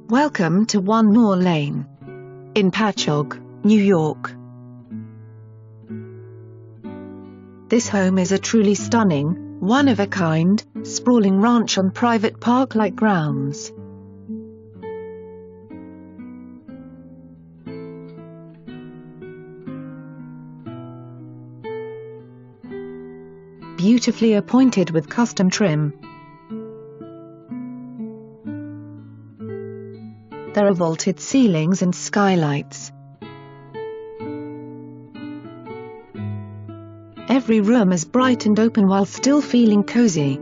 Welcome to 1 Moor Lane in Patchogue, New York. This home is a truly stunning, one-of-a-kind, sprawling ranch on private park-like grounds. Beautifully appointed with custom trim. There are vaulted ceilings and skylights. Every room is bright and open while still feeling cozy.